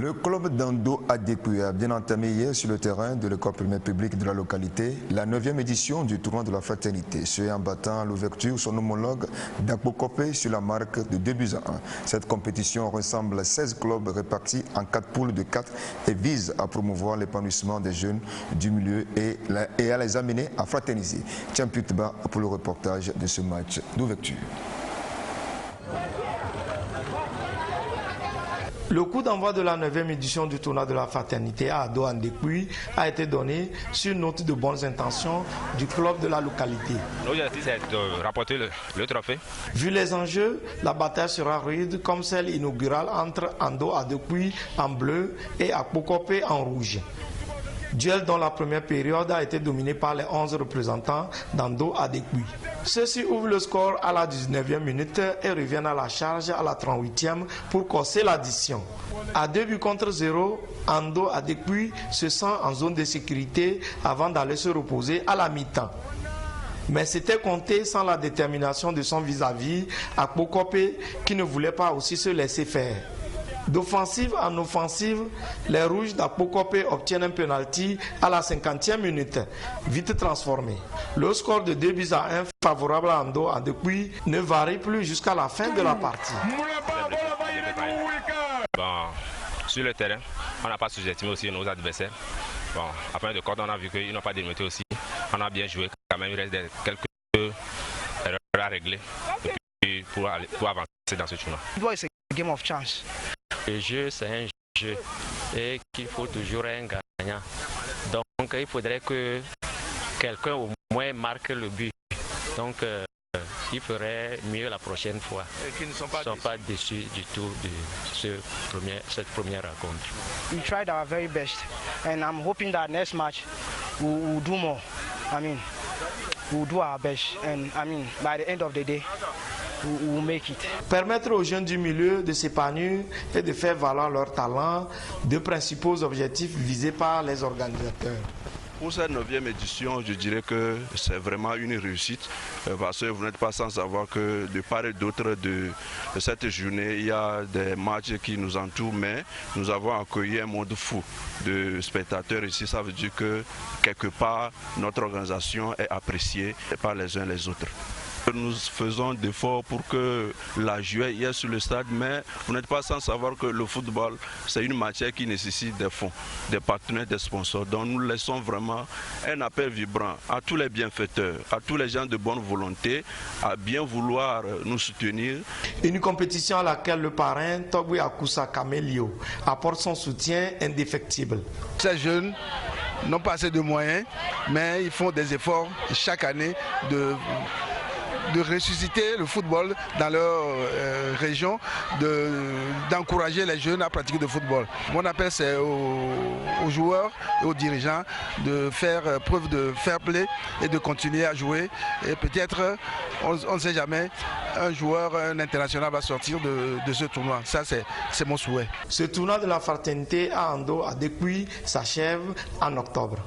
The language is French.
Le club d'Ando Adekoué a bien entamé hier sur le terrain de l'école primaire publique de la localité la 9e édition du tournoi de la fraternité, ce en battant à l'ouverture son homologue d'Akpokopé sur la marque de 2-1. Cette compétition ressemble à 16 clubs répartis en 4 poules de 4 et vise à promouvoir l'épanouissement des jeunes du milieu et à les amener à fraterniser. Tiens Putba pour le reportage de ce match d'ouverture. Le coup d'envoi de la 9e édition du tournoi de la fraternité à Ando Adekoué a été donné sur note de bonnes intentions du club de la localité. L'objectif c'est de rapporter le trophée. Vu les enjeux, la bataille sera rude comme celle inaugurale entre Ando Adekoué en bleu et Akpokopé en rouge. Duel dont la première période a été dominée par les 11 représentants d'Ando Adekoué. Ceux-ci ouvrent le score à la 19e minute et reviennent à la charge à la 38e pour corser l'addition. À 2-0, Ando Adekoué se sent en zone de sécurité avant d'aller se reposer à la mi-temps. Mais c'était compté sans la détermination de son vis-à-vis, Akpokopé, qui ne voulait pas aussi se laisser faire. D'offensive en offensive, les rouges d'Akpokopé obtiennent un penalty à la 50e minute, vite transformé. Le score de 2-1 favorable à Ando Adekoué ne varie plus jusqu'à la fin de la partie. Bon, sur le terrain, on n'a pas sous-estimé aussi nos adversaires. Bon, après de compte, on a vu qu'ils n'ont pas délimité aussi. On a bien joué quand même, il reste quelques erreurs à régler pour avancer dans ce tournoi. C'est un game of chance. Le jeu, c'est un jeu et qu'il faut toujours un gagnant. Donc, il faudrait que quelqu'un au moins marque le but. Donc, il ferait mieux la prochaine fois. Ils ne sont pas déçus du tout de cette première rencontre. We tried our very best and I'm hoping that next match we'll do more. We'll do our best and by the end of the day, we'll make it. Permettre aux jeunes du milieu de s'épanouir et de faire valoir leur talent, deux principaux objectifs visés par les organisateurs. Pour cette 9e édition, je dirais que c'est vraiment une réussite parce que vous n'êtes pas sans savoir que de part et d'autre de cette journée, il y a des matchs qui nous entourent, mais nous avons accueilli un monde fou de spectateurs ici. Ça veut dire que quelque part, notre organisation est appréciée par les uns les autres. Nous faisons d'efforts pour que la joie y est sur le stade, mais vous n'êtes pas sans savoir que le football, c'est une matière qui nécessite des fonds, des partenaires, des sponsors. Donc nous laissons vraiment un appel vibrant à tous les bienfaiteurs, à tous les gens de bonne volonté, à bien vouloir nous soutenir. Une compétition à laquelle le parrain, Togwe Akusa Kamelio, apporte son soutien indéfectible. Ces jeunes n'ont pas assez de moyens, mais ils font des efforts chaque année de ressusciter le football dans leur région, d'encourager les jeunes à pratiquer le football. Mon appel c'est aux joueurs et aux dirigeants de faire preuve de fair play et de continuer à jouer. Et peut-être, on ne sait jamais, un joueur, un international va sortir de ce tournoi. Ça c'est mon souhait. Ce tournoi de la fraternité à Ando Adekoué s'achève en octobre.